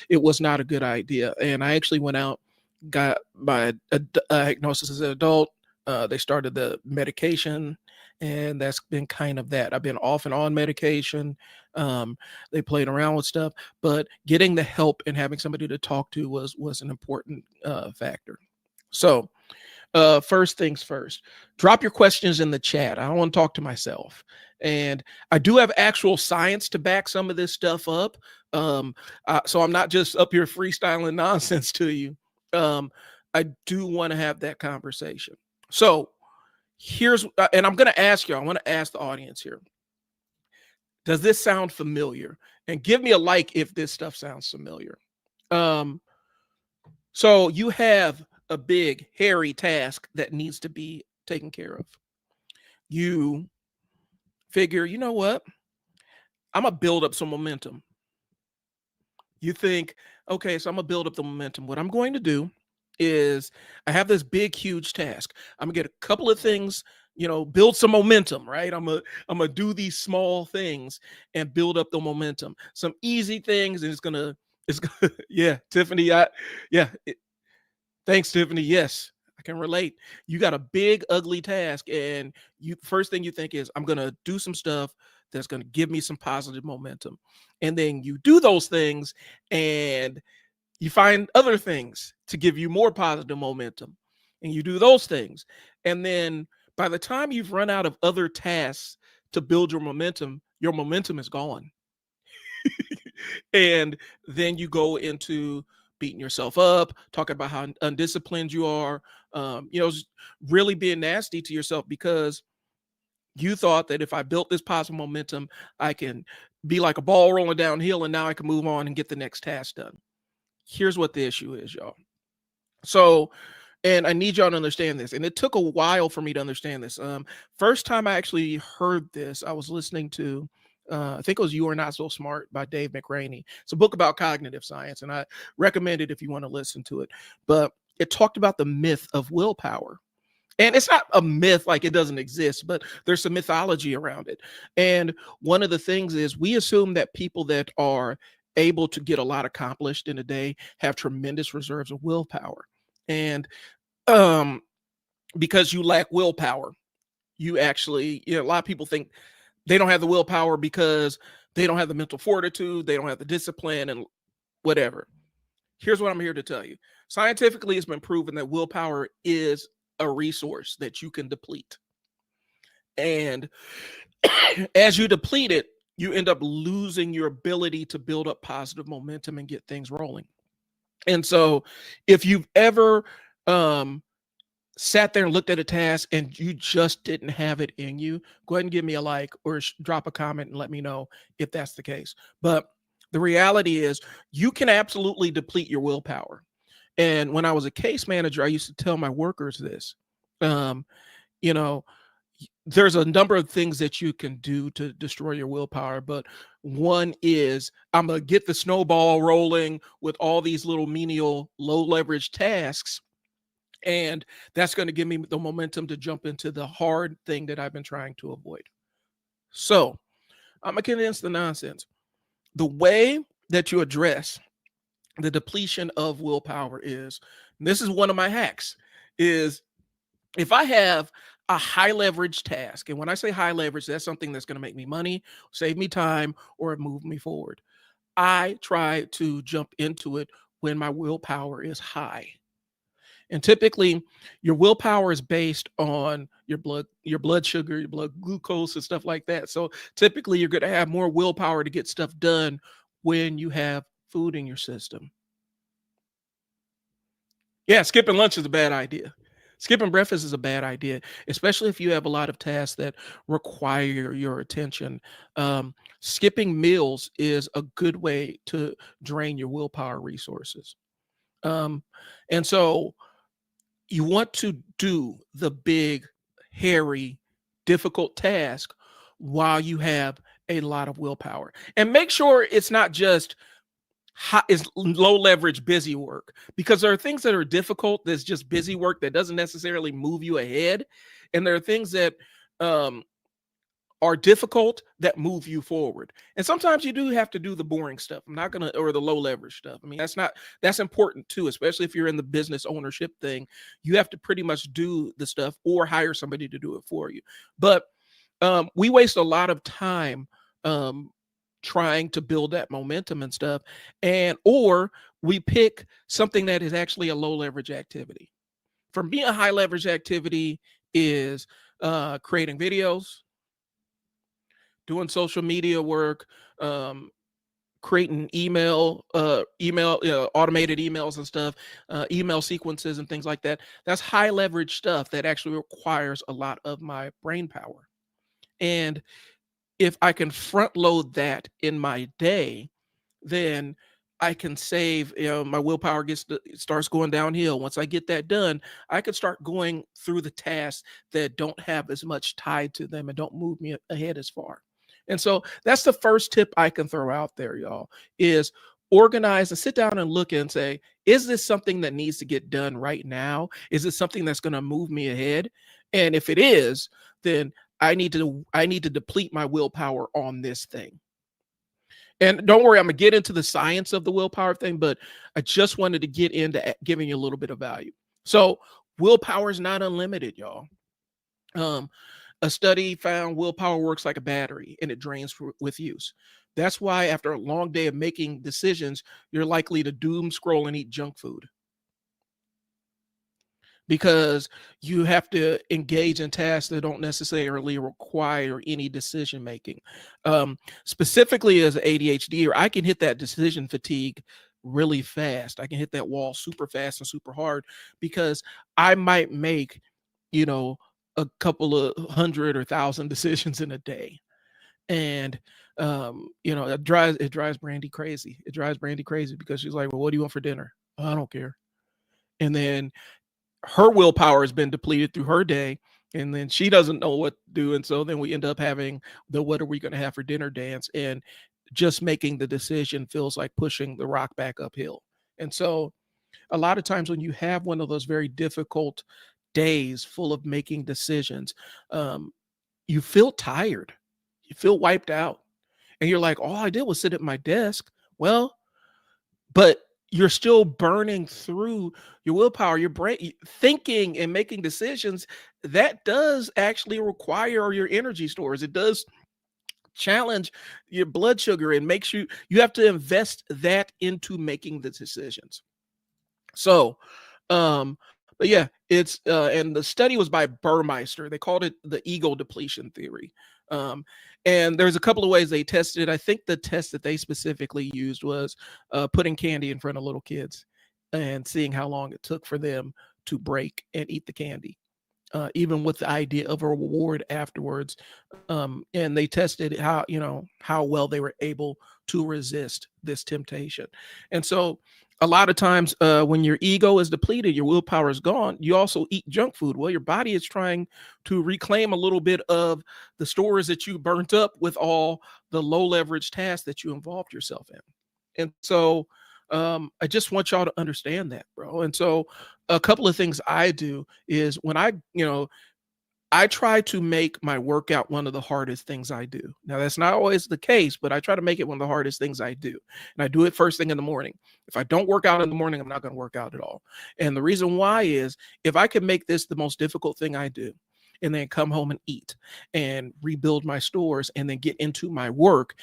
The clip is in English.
It was not a good idea. And I actually went out, got my diagnosis as an adult. They started the medication, and that's been kind of that. I've been off and on medication. Um, they played around with stuff, but getting the help and having somebody to talk to was an important factor. So, first things first, drop your questions in the chat. I don't want to talk to myself. And I do have actual science to back some of this stuff up. So I'm not just up here freestyling nonsense to you. Um, I do want to have that conversation. So and I'm going to ask you, I want to ask the audience here, does this sound familiar? And give me a like if this stuff sounds familiar. Um, so you have a big, hairy task that needs to be taken care of. You figure, you know what? I'm going to build up some momentum. You think, okay, so I'm going to build up the momentum. What I'm going to do is I have this big, huge task. I'm going to get a couple of things, build some momentum, right? I'm gonna do these small things and build up the momentum. Some easy things, and it's gonna, yeah, Tiffany, yeah, thanks, Tiffany. Yes, I can relate. You got a big, ugly task, and first thing you think is, I'm gonna do some stuff that's gonna give me some positive momentum, and then you do those things, and you find other things to give you more positive momentum, and you do those things, and then by the time you've run out of other tasks to build your momentum is gone. And then you go into beating yourself up, talking about how undisciplined you are, really being nasty to yourself because you thought that if I built this positive momentum, I can be like a ball rolling downhill, and now I can move on and get the next task done. Here's what the issue is, y'all. So, and I need y'all to understand this. And it took a while for me to understand this. First time I actually heard this, I was listening to, I think it was You Are Not So Smart by Dave McRaney. It's a book about cognitive science, and I recommend it if you want to listen to it. But it talked about the myth of willpower. And it's not a myth like it doesn't exist, but there's some mythology around it. And one of the things is we assume that people that are able to get a lot accomplished in a day have tremendous reserves of willpower. And um, because you lack willpower, you actually, a lot of people think they don't have the willpower because they don't have the mental fortitude, they don't have the discipline, and whatever. Here's what I'm here to tell you. Scientifically, it's been proven that willpower is a resource that you can deplete. And as you deplete it, you end up losing your ability to build up positive momentum and get things rolling. And so if you've ever sat there and looked at a task and you just didn't have it in you, go ahead and give me a like or drop a comment and let me know if that's the case. But the reality is you can absolutely deplete your willpower. And when I was a case manager, I used to tell my workers this. Um, you know, there's a number of things that you can do to destroy your willpower, but one is I'm going to get the snowball rolling with all these little menial low leverage tasks, and that's going to give me the momentum to jump into the hard thing that I've been trying to avoid. So I'm going to condense the nonsense. The way that you address the depletion of willpower is, and this is one of my hacks, is if I have a high leverage task, and when I say high leverage, that's something that's going to make me money, save me time, or move me forward. I try to jump into it when my willpower is high. And typically your willpower is based on your blood sugar, your blood glucose, and stuff like that. So typically you're going to have more willpower to get stuff done when you have food in your system. Yeah, skipping lunch is a bad idea. Skipping breakfast is a bad idea, especially if you have a lot of tasks that require your attention. Skipping meals is a good way to drain your willpower resources. Um, and so you want to do the big, hairy, difficult task while you have a lot of willpower. And make sure it's not just is low leverage busy work, because there are things that are difficult that's just busy work that doesn't necessarily move you ahead, and there are things that are difficult that move you forward. And sometimes you do have to do the boring stuff. I'm not gonna, or the low leverage stuff. I mean, that's important too, especially if you're in the business ownership thing. You have to pretty much do the stuff or hire somebody to do it for you. But we waste a lot of time um, trying to build that momentum and stuff, and or we pick something that is actually a low leverage activity. For me, a high leverage activity is creating videos, doing social media work, um, creating email, automated emails and stuff, email sequences and things like that. That's high leverage stuff that actually requires a lot of my brain power. And if I can front load that in my day, then I can save, my willpower starts going downhill. Once I get that done, I can start going through the tasks that don't have as much tied to them and don't move me ahead as far. And so that's the first tip I can throw out there, y'all, is organize and sit down and look and say, is this something that needs to get done right now? Is it something that's going to move me ahead? And if it is, then I need to deplete my willpower on this thing. And don't worry, I'm gonna get into the science of the willpower thing, but I just wanted to get into giving you a little bit of value. So willpower is not unlimited, y'all. Um, a study found willpower works like a battery and it drains with use. That's why after a long day of making decisions, you're likely to doom scroll and eat junk food, because you have to engage in tasks that don't necessarily require any decision making. Specifically, as an ADHD, I can hit that decision fatigue really fast. I can hit that wall super fast and super hard because I might make, you know, a couple of hundred or thousand decisions in a day. And it drives Brandy crazy. It drives Brandy crazy because she's like, "Well, what do you want for dinner?" "Oh, I don't care." And then her willpower has been depleted through her day, and then she doesn't know what to do, and so then we end up having the "what are we going to have for dinner" dance, and just making the decision feels like pushing the rock back uphill. And so a lot of times when you have one of those very difficult days full of making decisions, um, you feel tired, you feel wiped out, and you're like, all I did was sit at my desk. Well, but you're still burning through your willpower, your brain, thinking and making decisions. That does actually require your energy stores. It does challenge your blood sugar and makes you have to invest that into making the decisions. So, but yeah, it's and the study was by Burmeister. They called it the ego depletion theory. Um, and there's a couple of ways they tested it. I think the test that they specifically used was putting candy in front of little kids and seeing how long it took for them to break and eat the candy, even with the idea of a reward afterwards. And they tested how well they were able to resist this temptation. And so a lot of times when your ego is depleted, your willpower is gone, you also eat junk food. Well, your body is trying to reclaim a little bit of the stores that you burnt up with all the low leverage tasks that you involved yourself in. And so I just want y'all to understand that, bro. And so a couple of things I do is when I try to make my workout one of the hardest things I do. Now, that's not always the case, but I try to make it one of the hardest things I do. And I do it first thing in the morning. If I don't work out in the morning, I'm not going to work out at all. And the reason why is if I can make this the most difficult thing I do, and then come home and eat and rebuild my stores and then get into my work